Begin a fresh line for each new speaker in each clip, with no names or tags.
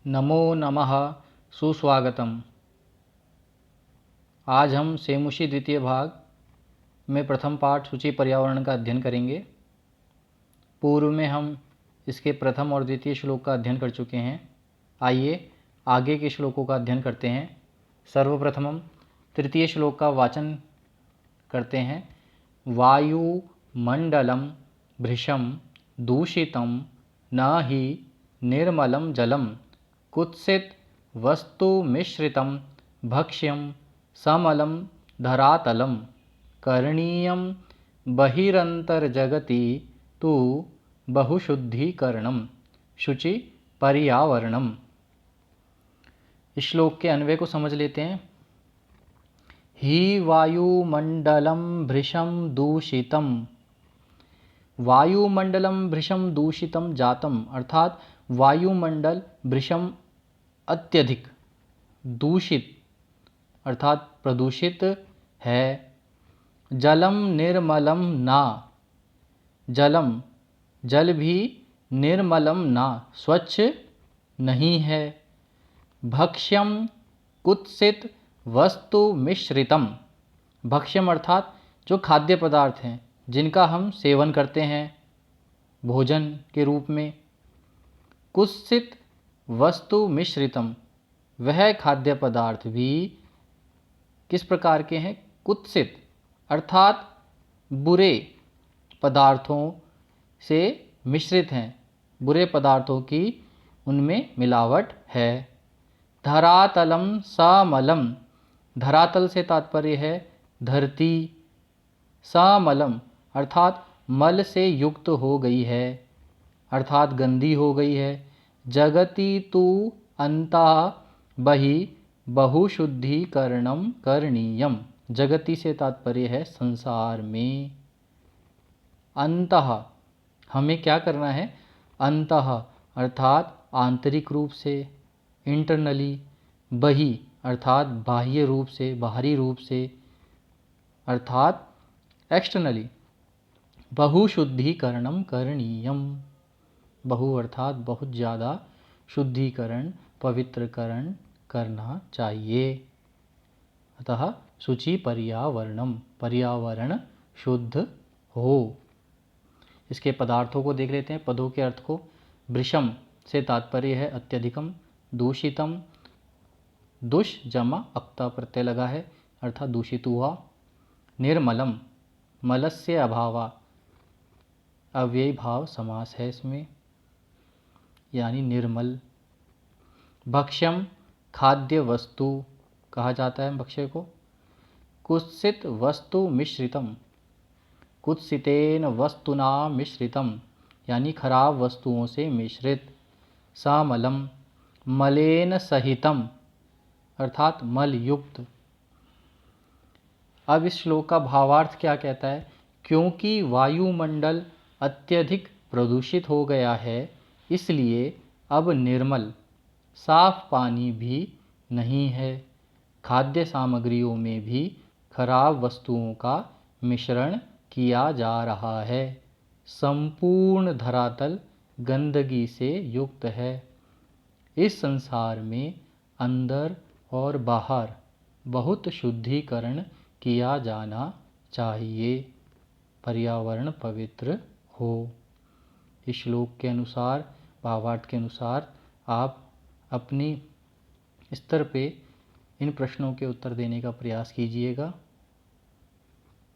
नमो नमः सुस्वागतम। आज हम सेमुषी द्वितीय भाग में प्रथम पाठ सूची पर्यावरण का अध्ययन करेंगे। पूर्व में हम इसके प्रथम और द्वितीय श्लोक का अध्ययन कर चुके हैं। आइए आगे के श्लोकों का अध्ययन करते हैं। सर्वप्रथम तृतीय श्लोक का वाचन करते हैं। वायुमंडलम भृशम दूषितम न हि निर्मलं जलम कुत्सित वस्तु मिश्रितं भक्ष्यं समलं धरातलं करणीयं बहिरंतर्जगति तु बहुशुद्धीकरणम शुचि पर्यावरणम। इस श्लोक के अन्वय को समझ लेते हैं। ही वायुमंडलम भृशम दूषितम। वायुमंडलम भृशम दूषितम जातम अर्थात वायुमंडल भृशम अत्यधिक, दूषित अर्थात प्रदूषित है। जलम निर्मलम ना, जलम जल भी निर्मलम ना स्वच्छ नहीं है। भक्ष्यम कुत्सित वस्तु मिश्रितम, भक्ष्यम अर्थात जो खाद्य पदार्थ हैं जिनका हम सेवन करते हैं भोजन के रूप में। कुत्सित वस्तु मिश्रितम, वह खाद्य पदार्थ भी किस प्रकार के हैं? कुत्सित अर्थात बुरे पदार्थों से मिश्रित हैं, बुरे पदार्थों की उनमें मिलावट है। धरातलम समलम, धरातल से तात्पर्य है धरती। समलम अर्थात मल से युक्त हो गई है, अर्थात गंदी हो गई है। जगति तु अंतः बहि बहुशुद्धीकरणम करणीयम, जगति से तात्पर्य है संसार में। अंतः हमें क्या करना है? अंतः अर्थात आंतरिक रूप से, इंटरनली। बहि अर्थात बाह्य रूप से, बाहरी रूप से, अर्थात एक्सटर्नली। बहुशुद्धीकरणम करणीयम, बहु अर्थात बहुत ज़्यादा शुद्धिकरण, पवित्रकरण करना चाहिए। अतः शुचि पर्यावरणम, पर्यावरण शुद्ध हो। इसके पदार्थों को देख लेते हैं, पदों के अर्थ को। भृशम से तात्पर्य है अत्यधिकम। दूषितम, दुष जमा अक्ता प्रत्यय लगा है अर्थात दूषित हुआ। निर्मलम, मलस्य अभावा, अव्ययी भाव समास है इसमें, यानी निर्मल। भक्ष्यम, खाद्य वस्तु कहा जाता है भक्ष्य को। कुत्सित वस्तु मिश्रितम, कुत्सितेन वस्तुना मिश्रितम, यानी खराब वस्तुओं से मिश्रित। समलम, मलेन सहितम अर्थात मल युक्त। अब इस श्लोक का भावार्थ क्या कहता है? क्योंकि वायुमंडल अत्यधिक प्रदूषित हो गया है, इसलिए अब निर्मल साफ पानी भी नहीं है। खाद्य सामग्रियों में भी खराब वस्तुओं का मिश्रण किया जा रहा है। संपूर्ण धरातल गंदगी से युक्त है। इस संसार में अंदर और बाहर बहुत शुद्धिकरण किया जाना चाहिए, पर्यावरण पवित्र हो। इस श्लोक के अनुसार, भावार्थ के अनुसार आप अपनी स्तर पे इन प्रश्नों के उत्तर देने का प्रयास कीजिएगा।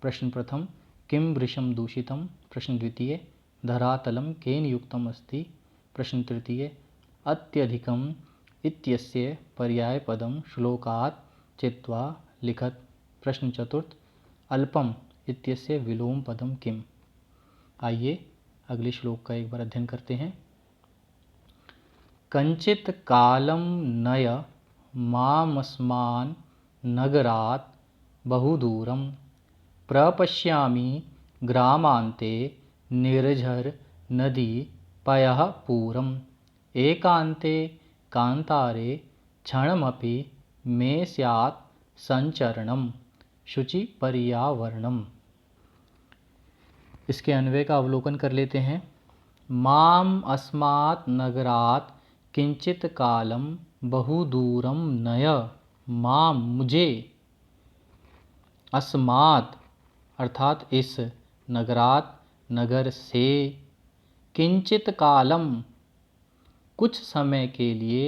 प्रश्न प्रथम, किम वृषम दूषितम? प्रश्न द्वितीय, धरातलम केन युक्तम अस्ति? प्रश्न तृतीय, अत्यधिकम इत्यस्य पर्यायपदम श्लोकात् चित्वा लिखत। प्रश्न चतुर्थ, अल्पम इत्यस्य विलोम पदम किम? आइए अगले श्लोक का एक बार अध्ययन करते हैं। कंचित कालम नय मामस्मान् नगरात् बहुदूरं प्रपश्यामि ग्रामान्ते निर्झर नदी पयः पूरम् एकान्ते कान्तारे क्षणमपि मे स्यात् संचरणम शुचि पर्यावरणम। इसके अन्वय का अवलोकन कर लेते हैं। माम अस्मात् नगरात् किंचित कालम बहुदूरम नय मां मुझे अस्मात् अर्थात इस नगरात नगर से किंचित कालम कुछ समय के लिए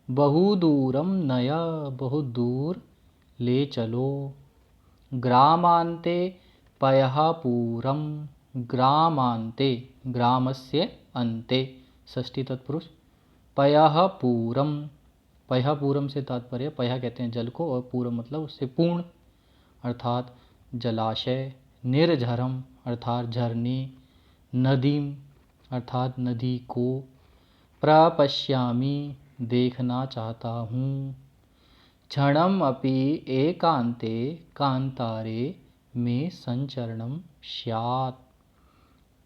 बहुदूरम नय बहुत दूर ले चलो ग्रामांते पयःपूरम ग्रामांते ग्रामस्य अन्ते षष्ठी तत्पुरुष पयःपूरम पयःपूरम से तात्पर्य पयः कहते हैं जल को और पूरम मतलब उससे पूर्ण अर्थात जलाशय निर्झरम अर्थात झरने नदीम अर्थात नदी को प्रपश्यामि देखना चाहता हूँ क्षणम अपि एकांते कांतारे में संचरणम स्यात्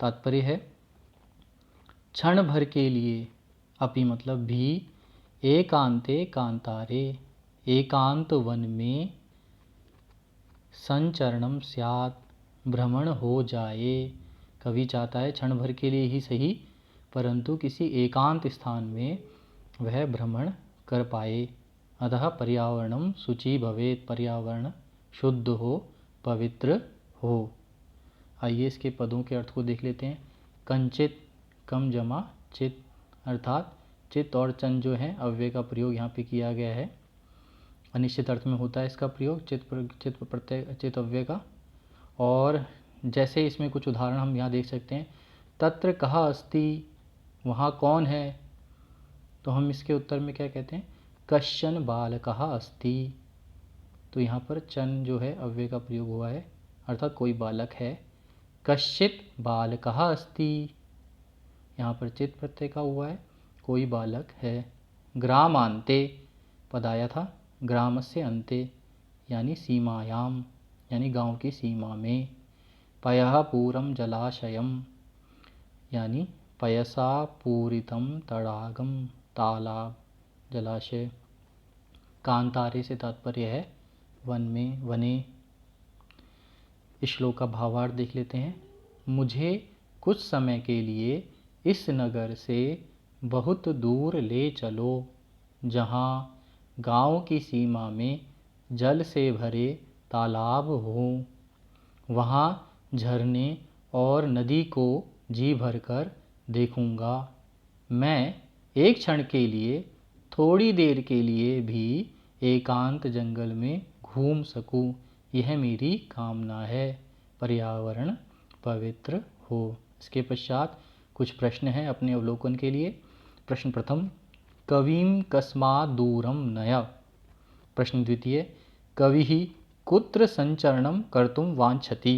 तात्पर्य है क्षण भर के लिए अपि मतलब भी एकांते कांतारे एकांत वन में संचरणम स्यात् भ्रमण हो जाए कवि चाहता है क्षण भर के लिए ही सही परंतु किसी एकांत स्थान में वह भ्रमण कर पाए अतः पर्यावरणम शुचि भवेत् पर्यावरण शुद्ध हो पवित्र हो। आइए इसके पदों के अर्थ को देख लेते हैं। कंचित कम जमा चित अर्थात चित और चन जो है अव्यय का प्रयोग यहाँ पे किया गया है। अनिश्चित अर्थ में होता है इसका प्रयोग चित प्रत्यय चित अव्यय का। और जैसे इसमें कुछ उदाहरण हम यहाँ देख सकते हैं। तत्र कः अस्ति वहाँ कौन है तो हम इसके उत्तर में क्या कहते हैं कश्चन बालकः अस्ति। तो यहाँ पर चन जो है अव्यय का प्रयोग हुआ है अर्थात कोई बालक है। कश्चित बालकः अस्ति यहाँ पर चित प्रत्यय का हुआ है कोई बालक है। ग्रामांते पद आया था ग्रामस्य अन्ते यानी सीमायाम यानी गांव की सीमा में। पयःपूरम जलाशयम यानी पयसा पूरितम तडागम तालाब जलाशय। कांतारे से तात्पर्य है वन में वने। इस श्लोक का भावार्थ देख लेते हैं। मुझे कुछ समय के लिए इस नगर से बहुत दूर ले चलो जहाँ गांव की सीमा में जल से भरे तालाब हो वहाँ झरने और नदी को जी भरकर देखूंगा। मैं एक क्षण के लिए थोड़ी देर के लिए भी एकांत जंगल में घूम सकूं यह मेरी कामना है। पर्यावरण पवित्र हो। इसके पश्चात कुछ प्रश्न हैं अपने अवलोकन के लिए। प्रश्न प्रथम कविं कस्मात् दूरम नय। प्रश्न द्वितीय कविः कुत्र संचरणं कर्तुं वाञ्छति।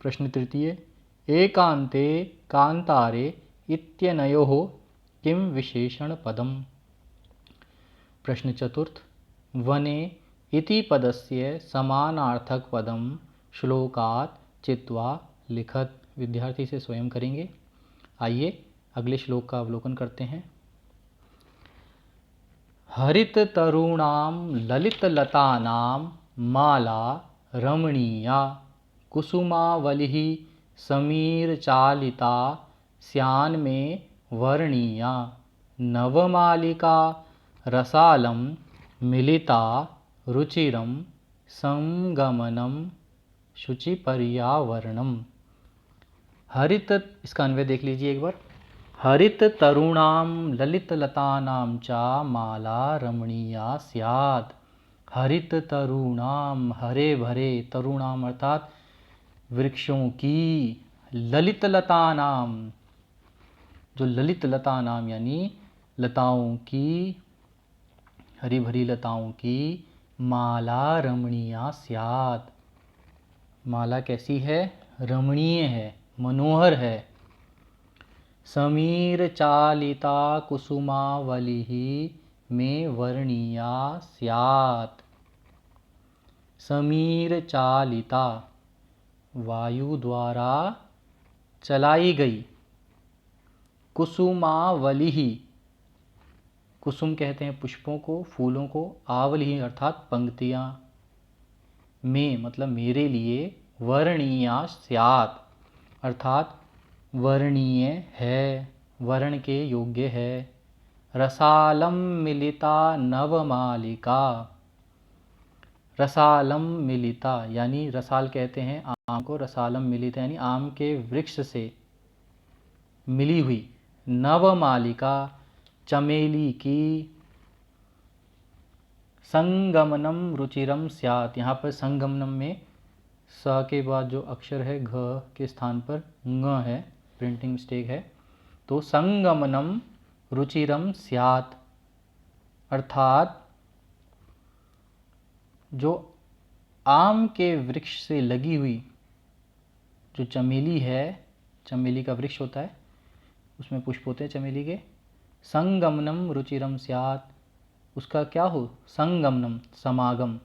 प्रश्न तृतीय एकांते कांतारे इत्यनयोः किं विशेषण पदम्। प्रश्न चतुर्थ वने इति पदस्य समानार्थक पदम श्लोकात् चित्वा लिखत। विद्यार्थी से स्वयं करेंगे। आइए अगले श्लोक का अवलोकन करते हैं। हरित तरुणाम ललित लतानाम माला रमणीया कुसुमावलिः समीर चालिता स्यान में वर्णीया नवमालिका रसालम मिलिता रुचिरम संगमनम शुचि पर्यावरणम। हरित इसका अन्वय देख लीजिए एक बार। हरित तरुणाम ललित लतानाम चा माला रमणीया स्यात्। हरित तरुणाम हरे भरे तरुणाम अर्थात वृक्षों की ललित लता नाम जो ललित लता नाम यानी लताओं की हरी भरी लताओं की माला रमणीया स्यात्। माला कैसी है रमणीय है मनोहर है। समीर चालिता कुसुमावलिः में वर्णीया स्यात्। समीर चालिता वायु द्वारा चलाई गई। कुसुमावलिः कुसुम कहते हैं पुष्पों को फूलों को आवलिः अर्थात पंक्तियाँ में मतलब मेरे लिए वर्णीया स्यात् अर्थात वर्णीय है वर्ण के योग्य है। रसालं मिलिता नवमालिका। रसालम मिलिता यानी रसाल कहते हैं आम को, रसालम मिलिता यानी आम के वृक्ष से मिली हुई नवमालिका चमेली की संगमनम रुचिरम स्यात्। यहाँ पर संगमनम में स के बाद जो अक्षर है घ के स्थान पर ङ है, प्रिंटिंग मिस्टेक है। तो संगमनम रुचिरम स्यात् अर्थात जो आम के वृक्ष से लगी हुई जो चमेली है, चमेली का वृक्ष होता है, उसमें पुष्प होते हैं चमेली के। संगमनम रुचिरम स्यात्, उसका क्या हो, संगमनम समागम,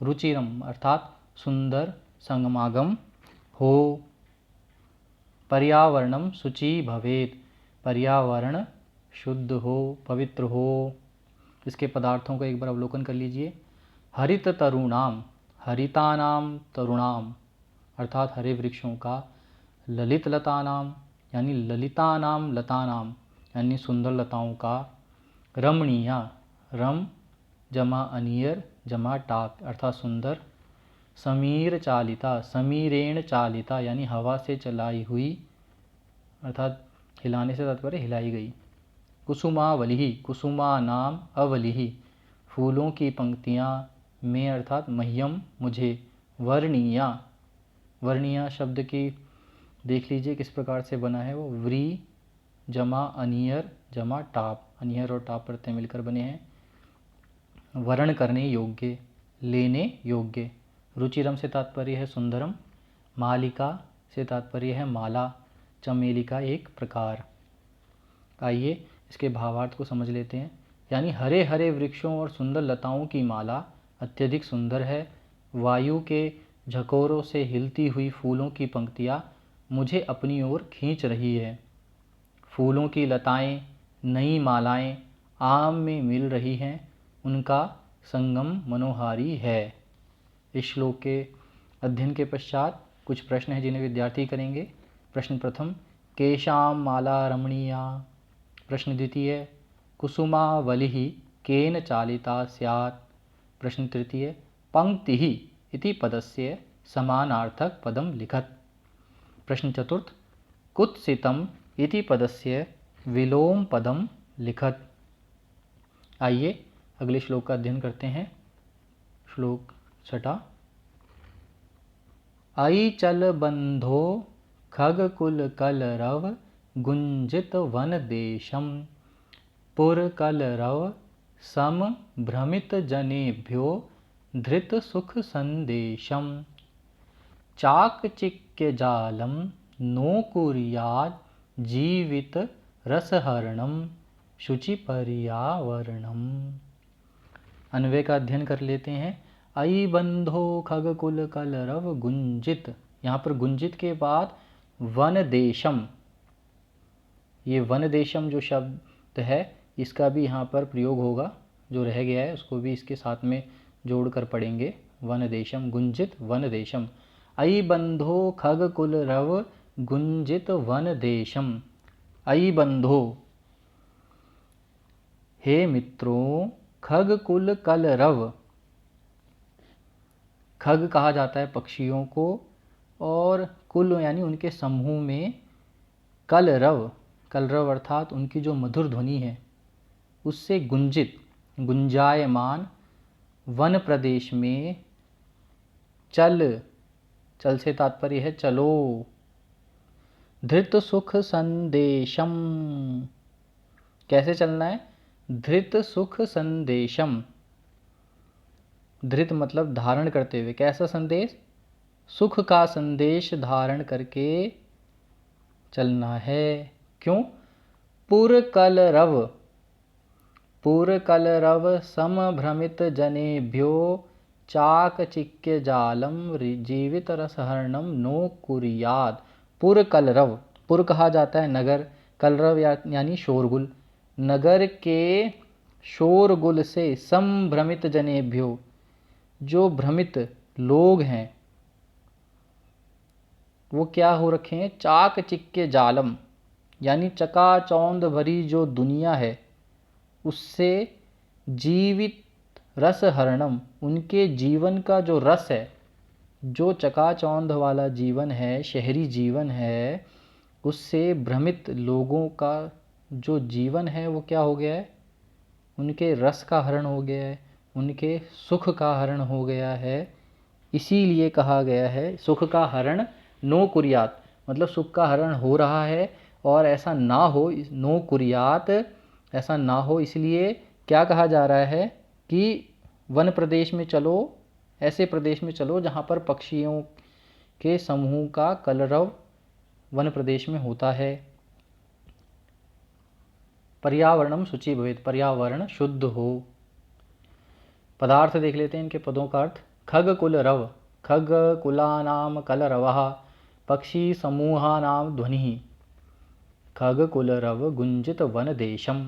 रुचिरम अर्थात सुंदर संगमागम हो। पर्यावरणम शुचि भवेत्, पर्यावरण शुद्ध हो, पवित्र हो। इसके पदार्थों का एक बार अवलोकन कर लीजिए। हरित तरुणाम, हरितानाम तरुणाम अर्थात हरे वृक्षों का। ललित लतानाम यानी ललितानाम लतानाम यानी सुंदर लताओं का। रमणीया, रम जमा अनियर जमा टाप अर्थात सुंदर। समीर चालिता, समीरेण चालिता यानी हवा से चलाई हुई अर्थात हिलाने से तात्पर्य हिलाई गई। कुसुमावलिही, कुसुमा नाम अवलिही फूलों की पंक्तियाँ में अर्थात मह्यम मुझे। वर्णीया, वर्णीया शब्द की देख लीजिए किस प्रकार से बना है वो। व्री जमा अनियर जमा टाप, अनियर और टाप प्रत्यय मिलकर बने हैं। वर्ण करने योग्य, लेने योग्य। रुचिरम से तात्पर्य है सुंदरम। मालिका से तात्पर्य है माला, चमेली का एक प्रकार। आइए इसके भावार्थ को समझ लेते हैं। यानी हरे हरे वृक्षों और सुंदर लताओं की माला अत्यधिक सुंदर है। वायु के झकोरों से हिलती हुई फूलों की पंक्तियाँ मुझे अपनी ओर खींच रही है। फूलों की लताएं, नई मालाएं आम में मिल रही हैं, उनका संगम मनोहारी है। इस श्लोक के अध्ययन के पश्चात कुछ प्रश्न हैं जिन्हें विद्यार्थी करेंगे। प्रश्न प्रथम, केशाम माला रमणीया। प्रश्न द्वितीय, कुसुमावलिः केन चालिता स्यात्। प्रश्न तृतीय, पंक्तिः इति पदस्य समानार्थक पदम लिखत। प्रश्न चतुर्थ, कुत्सितम इति पदस्य विलोम पदम लिखत। आइए अगले श्लोक का अध्ययन करते हैं। श्लोक छठा, अयिचल बंधो खगकुल कलरव गुंजित वन देशम पुरकलरव सम भ्रमित जनेभ्यो धृत सुख संदेशम चाकचिक्य जालम नो कुर्याद जीवित रसहरणम शुचि पर्यावरणम। अन्वय का अध्ययन कर लेते हैं। अयि बंधो खगकुल कलरव गुंजित, यहाँ पर गुंजित के बाद वन देशम, ये वन देशम जो शब्द है इसका भी यहाँ पर प्रयोग होगा, जो रह गया है उसको भी इसके साथ में जोड़कर पढ़ेंगे। One Desam Gunjit one Desam. अयि बंधो खगकुल रव गुंजित वन देशम। अयि बंधो, हे मित्रों, खगकुल कलरव, खग कहा जाता है पक्षियों को, और कुल यानी उनके समूह में, कलरव, कलरव अर्थात उनकी जो मधुर ध्वनि है उससे गुंजित गुंजायमान वन प्रदेश में चल, चल से तात्पर्य है चलो। धृत सुख संदेशम, कैसे चलना है, धृत सुख संदेशम, धृत मतलब धारण करते हुए, कैसा संदेश, सुख का संदेश धारण करके चलना है। क्यों, पुरकलरव, पुरकलरव समभ्रमित जनेभ्यो चाकचिक्य जालम जीवित रसहरणम नो कुर्याद। पुरकलरव, पुर कहा जाता है नगर, कलरव यानी शोरगुल, नगर के शोरगुल से संभ्रमित जनेभ्यो, जो भ्रमित लोग हैं वो क्या हो रखे हैं, चाकचिक्य जालम यानी चकाचौंध भरी जो दुनिया है उससे जीवित रस हरणम, उनके जीवन का जो रस है, जो चकाचौंध वाला जीवन है, शहरी जीवन है, उससे भ्रमित लोगों का जो जीवन है वो क्या हो गया है, उनके रस का हरण हो गया है, उनके सुख का हरण हो गया है। इसीलिए कहा गया है सुख का हरण नो कुरियात, मतलब सुख का हरण हो रहा है और ऐसा ना हो, नो कुरियात, ऐसा ना हो, इसलिए क्या कहा जा रहा है कि वन प्रदेश में चलो, ऐसे प्रदेश में चलो जहाँ पर पक्षियों के समूह का कलरव वन प्रदेश में होता है। पर्यावरणम शुचि भवेत्, पर्यावरण शुद्ध हो। पदार्थ देख लेते हैं इनके पदों का अर्थ। खग कुल रव, खग कुलानाम कलरवः, पक्षी समूहानाम ध्वनिः, खग कुल रव गुंजित वन देशम।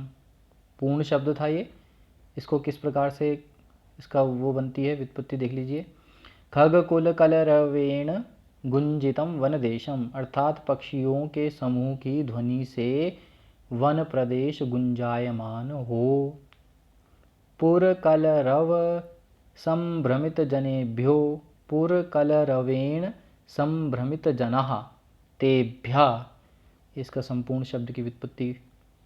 पूर्ण शब्द था ये, इसको किस प्रकार से इसका वो बनती है व्युत्पत्ति देख लीजिए। खग कुल कलरवेण गुंजितम वन देशम, अर्थात पक्षियों के समूह की ध्वनि से वन प्रदेश गुंजायमान हो। पुरकलरव संभ्रमित जनेभ्यो, पुरकलरवेण संभ्रमित जनः तेभ्यः, इसका संपूर्ण शब्द की व्युत्पत्ति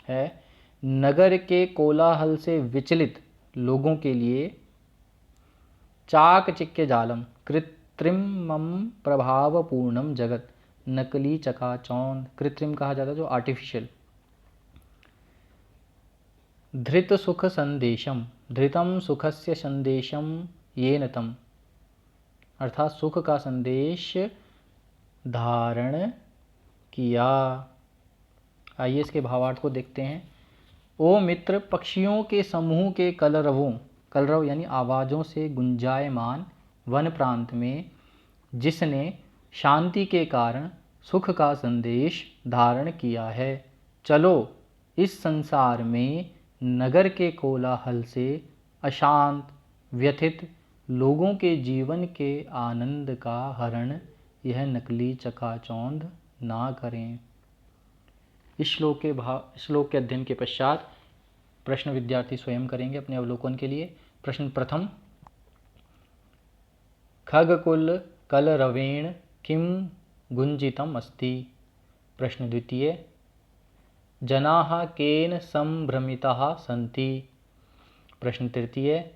है नगर के कोलाहल से विचलित लोगों के लिए। चाकचिक्य जालम, कृत्रिमम प्रभावपूर्णम जगत, नकली चकाचौंध, कृत्रिम कहा जाता है जो आर्टिफिशियल। धृत सुख संदेशम, धृतम सुखस्य संदेशम येन तम, अर्थात सुख का संदेश धारण किया। आइए इसके भावार्थ को देखते हैं। ओ मित्र, पक्षियों के समूह के कलरवों, कलरव यानी आवाज़ों से गुंजायमान वन प्रांत में जिसने शांति के कारण सुख का संदेश धारण किया है, चलो इस संसार में नगर के कोलाहल से अशांत व्यथित लोगों के जीवन के आनंद का हरण यह नकली चकाचौंध ना करें। इस श्लोक के अध्ययन के पश्चात प्रश्न विद्यार्थी स्वयं करेंगे अपने अवलोकन के लिए। प्रश्न प्रथम, खगकुल कलरवेण किम गुंजितम अस्ति। प्रश्न द्वितीय, जनाः केन संभ्रमिताः सन्ति। प्रश्न तृतीय,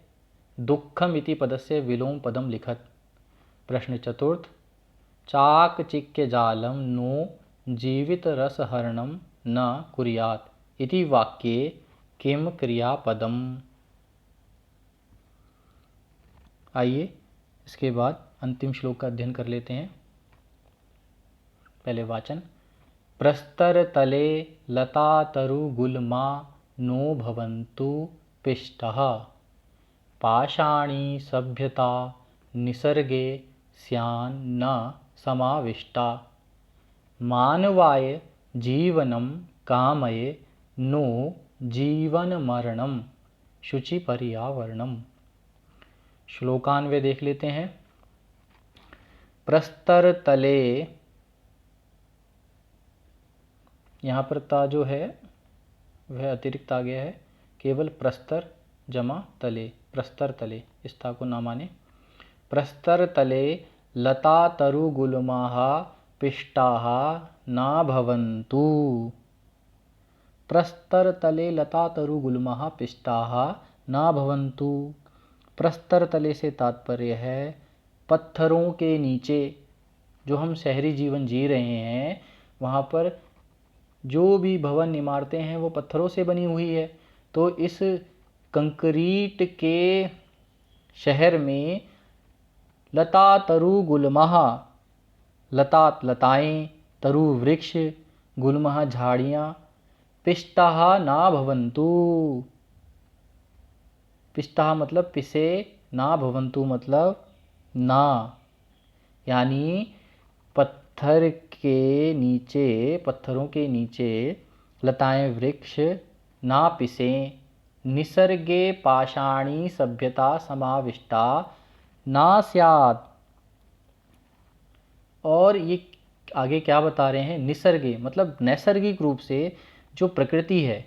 दुःखमिति पदस्य विलोम पदम लिखत। प्रश्न चतुर्थ, चाकचिक्यजालं नो जीवितरसहरणं न कुर्यात् इति वाक्ये किम क्रियापदम। आइए इसके बाद अंतिम श्लोक का अध्ययन कर लेते हैं। पहले वाचन। प्रस्तरतले लतातरुगुल्मा नो भवन्तु पिष्टः, पाषाणी सभ्यता निसर्गे स्यान्न समाविष्टा, मानवाय जीवनं कामये नो जीवन मरणम शुचि पर्यावरणम। श्लोकान्वय देख लेते हैं। प्रस्तर तले, यहाँ पर ता जो है वह अतिरिक्त आ गया है, केवल प्रस्तर जमा तले, प्रस्तर तले, इस ता को ना माने। प्रस्तर तले लता तरु गुल्माः पिष्टाः ना भवन्तु। प्रस्तर तले लता तरु गुल्माः पिष्टाः ना भवन्तु। प्रस्तर तले से तात्पर्य है पत्थरों के नीचे। जो हम शहरी जीवन जी रहे हैं वहाँ पर जो भी भवन इमारतें हैं वो पत्थरों से बनी हुई है, तो इस कंक्रीट के शहर में लता तरु गुल्माः, लता लताएं, तरु वृक्ष, गुल्माः झाड़ियाँ, पिष्टाः ना भवन्तु, पिष्टाः मतलब पिसे, ना भवन्तु मतलब ना, यानी पत्थर के नीचे, पत्थरों के नीचे लताएं वृक्ष ना पिसें, निसर्गे पाषाणी सभ्यता समाविष्टा ना स्यात्। और ये आगे क्या बता रहे हैं, निसर्गे मतलब नैसर्गिक रूप से जो प्रकृति है,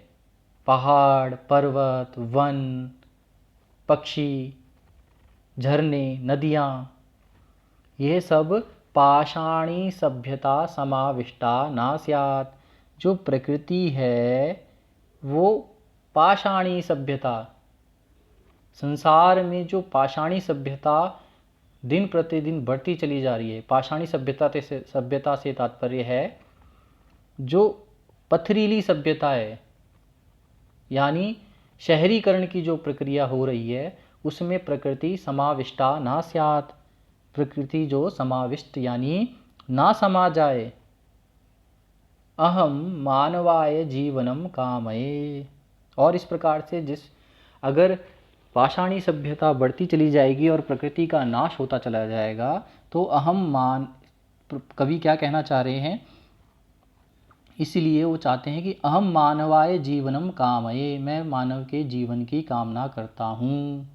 पहाड़, पर्वत, वन, पक्षी, झरने, नदियाँ, ये सब पाषाणी सभ्यता समाविष्टा ना स्यात्। जो प्रकृति है वो पाषाणी सभ्यता, संसार में जो पाषाणी सभ्यता दिन प्रतिदिन बढ़ती चली जा रही है, पाषाणी सभ्यता से तात्पर्य है जो पथरीली सभ्यता है, यानी शहरीकरण की जो प्रक्रिया हो रही है उसमें प्रकृति समाविष्टा ना स्यात्। प्रकृति जो समाविष्ट यानी ना समा जाए। अहम मानवाय जीवनम कामये। और इस प्रकार से अगर पाषाणी सभ्यता बढ़ती चली जाएगी और प्रकृति का नाश होता चला जाएगा तो कवि क्या कहना चाह रहे हैं, इसलिए वो चाहते हैं कि अहम मानवाय जीवनम कामये, मैं मानव के जीवन की कामना करता हूँ।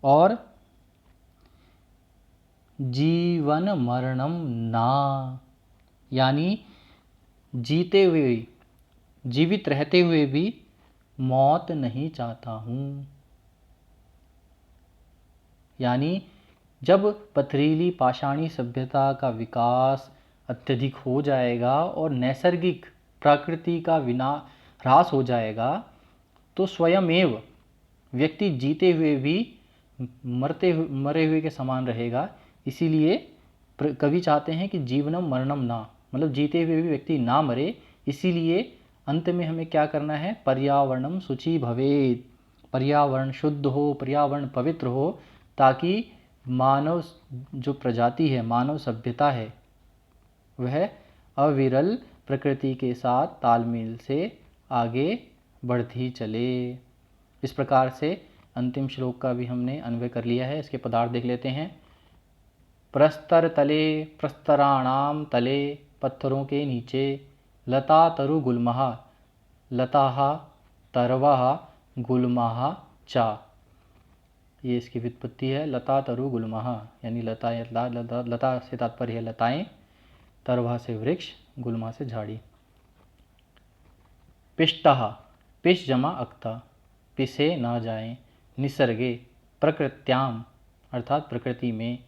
और जीवन मरणम ना, यानी जीते हुए, जीवित रहते हुए भी मौत नहीं चाहता हूँ। यानी जब पथरीली पाषाणी सभ्यता का विकास अत्यधिक हो जाएगा और नैसर्गिक प्रकृति का ह्रास हो जाएगा तो स्वयमेव व्यक्ति जीते हुए भी मरे हुए के समान रहेगा। इसीलिए कवि चाहते हैं कि जीवनम मरणम ना, मतलब जीते हुए भी व्यक्ति ना मरे। इसीलिए अंत में हमें क्या करना है, पर्यावरणम शुचि भवेत्, पर्यावरण शुद्ध हो, पर्यावरण पवित्र हो, ताकि मानव जो प्रजाति है, मानव सभ्यता है, वह अविरल प्रकृति के साथ तालमेल से आगे बढ़ती चले। इस प्रकार से अंतिम श्लोक का भी हमने अन्वय कर लिया है। इसके पदार्थ देख लेते हैं। प्रस्तर तले, प्रस्तराणाम तले, पत्थरों के नीचे, लता तरु गुल्मः, लताः तरवः गुल्मः चा। ये इसकी व्युत्पत्ति है, लता तरु गुल्मः, यानी लता से तात्पर्य है लताएं, तरवा से वृक्ष, गुल्मा से झाड़ी। पिष्टः, पिश जमा अक्ता, पिसे ना जाएं, निसर्गे प्रकृत्याम अर्थात प्रकृति में,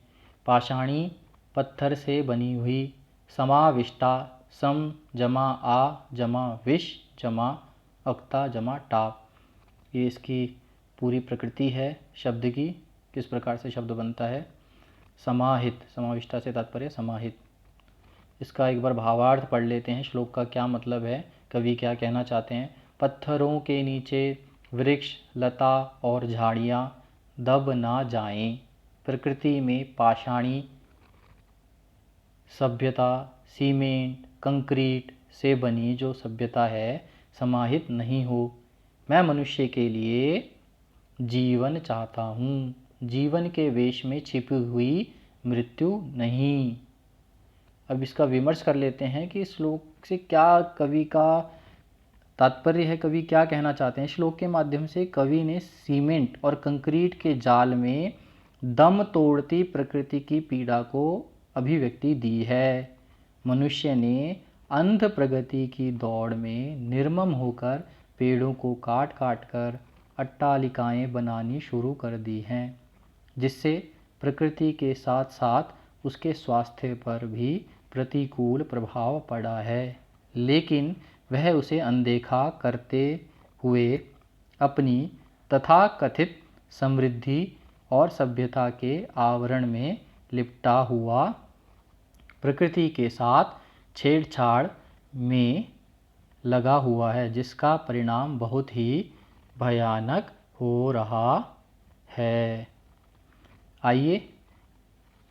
पाषाणी पत्थर से बनी हुई, समाविष्टा सम जमा आ जमा विष जमा अक्ता जमा टाप, ये इसकी पूरी प्रकृति है शब्द की। किस प्रकार से शब्द बनता है, समाहित, समाविष्टा से तात्पर्य समाहित। इसका एक बार भावार्थ पढ़ लेते हैं, श्लोक का क्या मतलब है, कवि क्या कहना चाहते हैं। पत्थरों के नीचे वृक्ष, लता और झाड़ियाँ दब ना जाएं, प्रकृति में पाषाणी सभ्यता, सीमेंट, कंक्रीट से बनी जो सभ्यता है समाहित नहीं हो। मैं मनुष्य के लिए जीवन चाहता हूँ, जीवन के वेश में छिपी हुई मृत्यु नहीं। अब इसका विमर्श कर लेते हैं कि श्लोक से क्या कवि का तात्पर्य है, कवि क्या कहना चाहते हैं। श्लोक के माध्यम से कवि ने सीमेंट और कंक्रीट के जाल में दम तोड़ती प्रकृति की पीड़ा को अभिव्यक्ति दी है। मनुष्य ने अंध प्रगति की दौड़ में निर्मम होकर पेड़ों को काट काट कर अट्टालिकाएं बनानी शुरू कर दी हैं, जिससे प्रकृति के साथ साथ उसके स्वास्थ्य पर भी प्रतिकूल प्रभाव पड़ा है। लेकिन वह उसे अनदेखा करते हुए अपनी तथाकथित समृद्धि और सभ्यता के आवरण में लिपटा हुआ प्रकृति के साथ छेड़छाड़ में लगा हुआ है, जिसका परिणाम बहुत ही भयानक हो रहा है। आइए,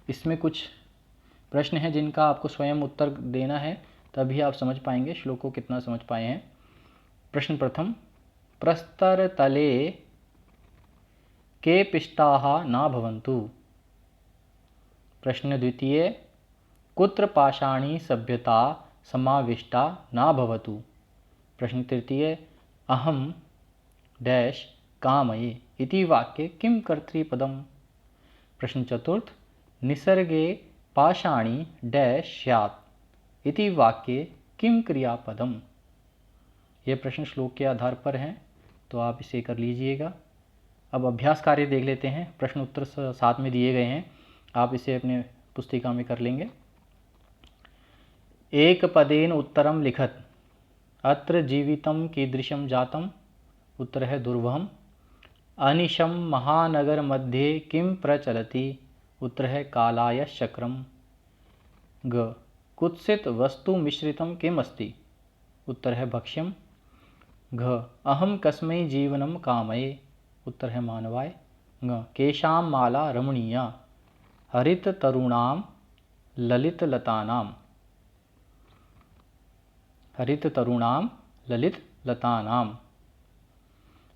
इसमें कुछ प्रश्न हैं जिनका आपको स्वयं उत्तर देना है, तभी आप समझ पाएंगे श्लोक को कितना समझ पाए हैं। प्रश्न प्रथम, प्रस्तर तले के पिष्टाः न भवन्तु। प्रश्न द्वितीय, कुत्र पाषाणी सभ्यता समाविष्टा न भवतु। प्रश्न तृतीय, अहम डैश कामये इति वाक्ये किं कर्तृपदम्। प्रश्न चतुर्थ, निसर्गे पाषाणी डैश स्यात् इति वाक्ये किं क्रियापदम्। ये प्रश्न श्लोक के आधार पर हैं, तो आप इसे कर लीजिएगा। अब अभ्यास कार्य देख लेते हैं। प्रश्न उत्तर साथ में दिए गए हैं, आप इसे अपने पुस्तिका में कर लेंगे। एक पदेन उत्तरम लिखत, अत्र जीवितम कीदृशम जातम। उत्तर है दुर्वहम। अनिशम महानगर मध्ये किम प्रचलति। उत्तर है कालाय चक्रम। ग कुत्सित वस्तु मिश्रितम किम अस्ति। उत्तर है भक्ष्यम। घ अहम कस्मै जीवनम कामये। उत्तर है मानवाय। ङ केशाम माला रमणीया, हरित तरुणाम ललित लतानाम। हरित तरुणाम ललित लतानाम।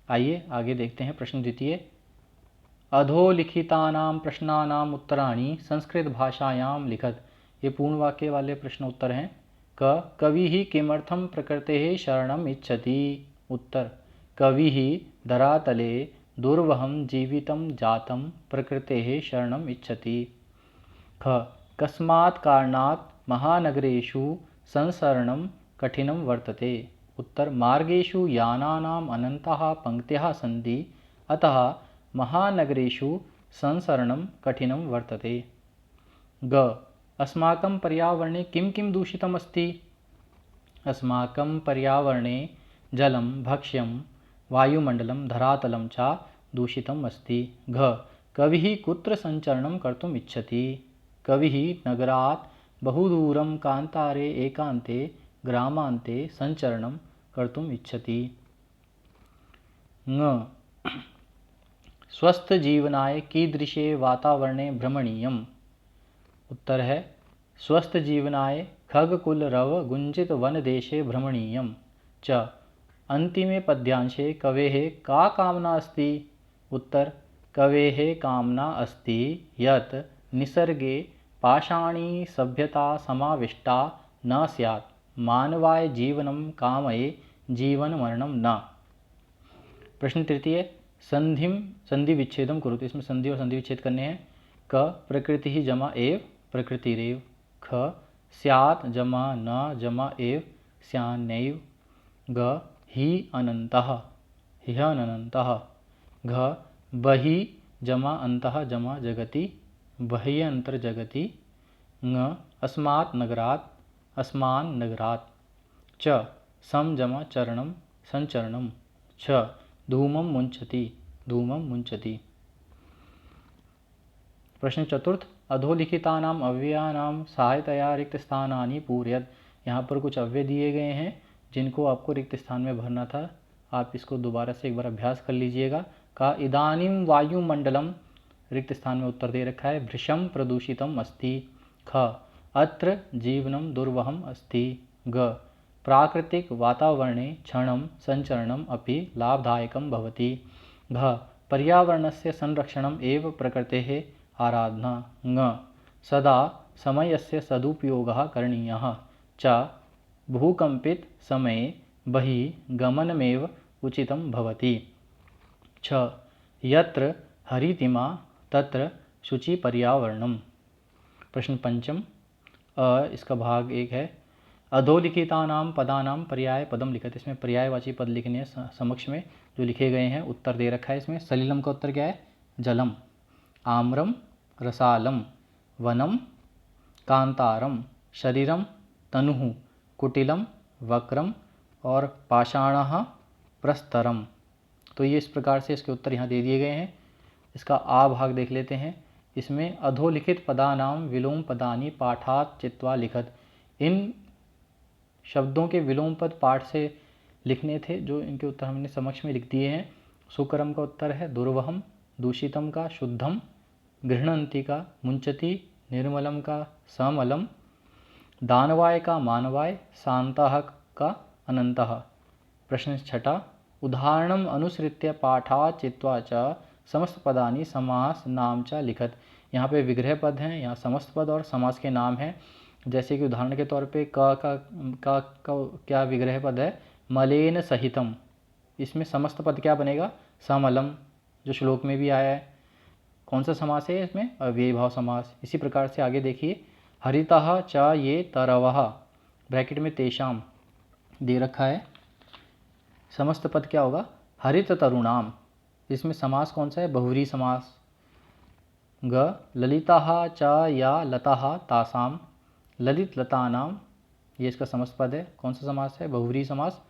आइए आगे देखते हैं प्रश्न द्वितीय। अधोलिखितानां प्रश्नानाम उत्तराणि संस्कृत भाषायां लिखत। ये पूर्ण वाक्य वाले प्रश्न उत्तर हैं। क कविः किमर्थं प्रकृतेः शरणम् इच्छति। उत्तर कविः धरातले दुर्वहं जीवितं जातं प्रकृतेः शरणम् इच्छति। ख कस्मात् कारणात् महानगरेषु संसरणं कठिनं वर्तते। उत्तर मार्गेषु यानानाम् अनन्ताः पङ्क्तयः सन्ति, अतः महानगरेषु संसरणं कठिनं वर्तते। ग अस्माकं पर्यावरणे किं किं दूषितम् अस्ति। अस्माकं पर्यावरणे जलं, भक्ष्यं, वायुमण्डलं, धरातलं च दूषितम् अस्ति। घ कविः कुत्र सञ्चरणं कर्तुम् इच्छति। कविः नगरात् बहुदूरं कान्तारे एकान्ते ग्रामान्ते सञ्चरणं कर्तुम् इच्छति। ङ स्वस्थजीवनाय कीदृशे वातावरणे भ्रमणीयम्। उत्तर है स्वस्थ जीवनाय खगकुल रव गुंजित वन देशे भ्रमणीयम्। च अंतिमे पद्यांशे कवेः का कामना अस्ति। उत्तर कवेः कामना अस्ति यत् निसर्गे पाषाणी सभ्यता समाविष्टा न स्यात्, मानवाय जीवनं कामये जीवन मरणं न। प्रश्न तृतीय। संधि विच्छेदम कुरुते। इसमें संधि और संधि विच्छेद करने हैं। क प्रकृति जमा एव प्रकृतिरेव। ख स्यात् जमा न जमा एव स्यान्नैव। ग हि अनन्तः ह्यः अनन्तः। घ बहि जमा अन्तः जमा जगति बह्यन्तर जगति। ङ अस्मात् नगरात् अस्मान् नगरात्। च सम जमा चरणं संचरणं। छ धूमं मुञ्चति धूमं मुञ्चति। प्रश्न चतुर्थ। अधोलिखितानां अव्ययानां सहायतया रिक्त स्थानानि पूरयत। यहाँ पर कुछ अव्यय दिए गए हैं जिनको आपको रिक्त स्थान में भरना था। आप इसको दोबारा से एक बार अभ्यास कर लीजिएगा। का इदानीं वायुमंडलम, रिक्त स्थान में उत्तर दे रखा है भृशम प्रदूषितम अस्ति। ख अत्र जीवनम दुर्वहम अस्ति। ग प्राकृतिक वातावरणे क्षणं संचरणम् अपि लाभदायकं भवति। घ पर्यावरणस्य संरक्षणम् एव प्रकृतेः आराधना। ङ सदा समयस्य सदुपयोगः करणीयः। च भूकंपित समये बहिः गमनमेव उचितं भवति। छ यत्र हरितिमा तत्र शुचि पर्यावरणम्। प्रश्न पंचम। इसका भाग एक है। अधोलिखितानां पदानां पर्याय पदम लिखत। इसमें पर्यायवाची पद लिखने हैं समक्ष में जो लिखे गए हैं। उत्तर दे रखा है इसमें। सलिलम का उत्तर क्या है। जलम। आम्रम रसालम। वनम कांतारम। शरीरम तनुः। कुटिलम वक्रम। और पाषाणः प्रस्तरम। तो ये इस प्रकार से इसके उत्तर यहाँ दे दिए गए हैं। इसका आ भाग देख लेते हैं। इसमें अधोलिखित पदानां विलोम पदानि पाठात् चित्वा लिखत। इन शब्दों के विलोम पद पाठ से लिखने थे, जो इनके उत्तर हमने समक्ष में लिख दिए हैं। सुकरम का उत्तर है दुर्वहम। दूषितम का शुद्धम। गृह्णन्ति का मुंचति। निर्मलम का समलम। दानवाय का मानवाय। शान्तः का अनन्तः। प्रश्न छठा। उदाहरणम अनुसृत्य पाठात् चित्वा च समस्त पदानि समास नाम च लिखत। यहाँ पे विग्रह पद हैं, यहाँ समस्त पद और समास के नाम हैं। जैसे कि उदाहरण के तौर पे का क्या विग्रह पद है। मलेन सहितम। इसमें समस्त पद क्या बनेगा। समलम, जो श्लोक में भी आया है। कौन सा समास है इसमें। अव्ययी भाव समास। इसी प्रकार से आगे देखिए। हरितः च ये तरवः, ब्रैकेट में तेषाम दे रखा है। समस्त पद क्या होगा? हरित तरुणाम। इसमें समास कौन सा है? बहुव्रीहि समास। ग ललिताः च या लताः तासाम, ललित लतानाम, ये इसका समस्त पद है। कौन सा समास है? बहुव्रीहि समास।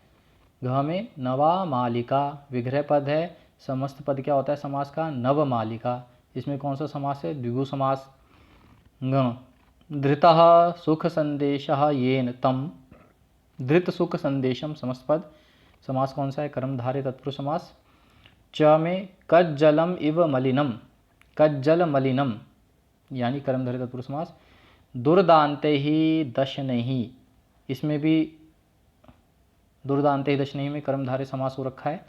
घ में नवा मालिका, विग्रह पद है। समस्त पद क्या होता है समास का? नव मालिका। इसमें कौन सा समास है? द्विगु समास। ङ धृतः सुख संदेशः येन तम, धृत सुख संदेशम समस्त पद। समास कौन सा है? कर्मधारय तत्पुरुष समास। च में कज्जलम इव मलिनम, कज्जल मलिनम यानी कर्मधारय तत्पुरुष समास। दुर्दान्ते ही दशनहि, इसमें भी दुर्दान्ते ही दशनहि में कर्मधारय समास हो रखा है।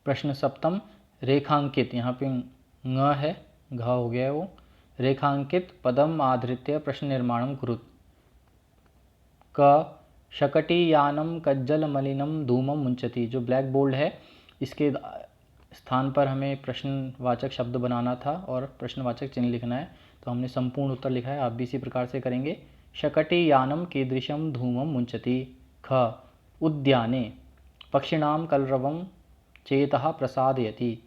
प्रश्न सप्तम रेखांकित, यहाँ पे ङ है, घ हो गया है वो। रेखांकित पदम आधृत्य प्रश्न निर्माणम कुरुत। क शकटीयानम कज्जल मलिनम धूमम मुंचति, जो ब्लैक बोल्ड है इसके स्थान पर हमें प्रश्नवाचक शब्द बनाना था और प्रश्नवाचक चिन्ह लिखना है। तो हमने संपूर्ण उत्तर लिखा है, आप भी इसी प्रकार से करेंगे। शकटीयानम कीदृशम धूमम मुंचति। ख उद्याने पक्षिणाम कलरवम चेतः प्रसादयति,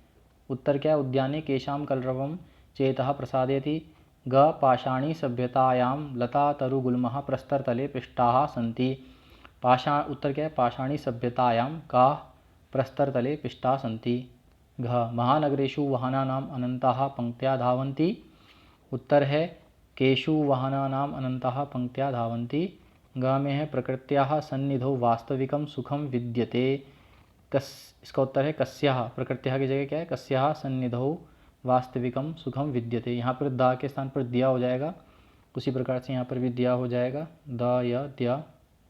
उत्तर क्या है? उद्याने केशाम कलरवम चेतः प्रसादयति। ग पाषाणी सभ्यतायां लता तरुगुल्मः प्रस्तरतले पृष्ठाः सन्ति, पाषाण, उत्तर क्या है? पाषाणी सभ्यतायां का प्रस्तरतले पृष्ठाः सन्ति। घ महानगरेषु वाहनानाम अनंताः पंक्त्या धावन्ति, उत्तर है केषु वाहनानाम अनंताः पंक्त्या धावन्ति। ग में है प्रकृत्याः सन्निधौ वास्तविकं सुखम विद्यते, इसका उत्तर है कस्याः, प्रकृत्याः की जगह क्या है? कस्याः सन्निधौ वास्तविकम सुखम विद्यते। यहाँ पर दा के स्थान पर दिया हो जाएगा, उसी प्रकार से यहाँ पर भी दिया हो जाएगा। द या दिया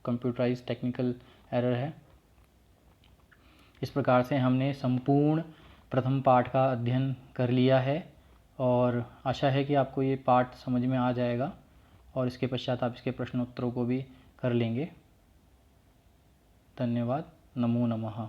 कंप्यूटराइज टेक्निकल एरर है। इस प्रकार से हमने संपूर्ण प्रथम पाठ का अध्ययन कर लिया है और आशा है कि आपको ये पाठ समझ में आ जाएगा और इसके पश्चात आप इसके प्रश्नोत्तरों को भी कर लेंगे। धन्यवाद। नमो नमः।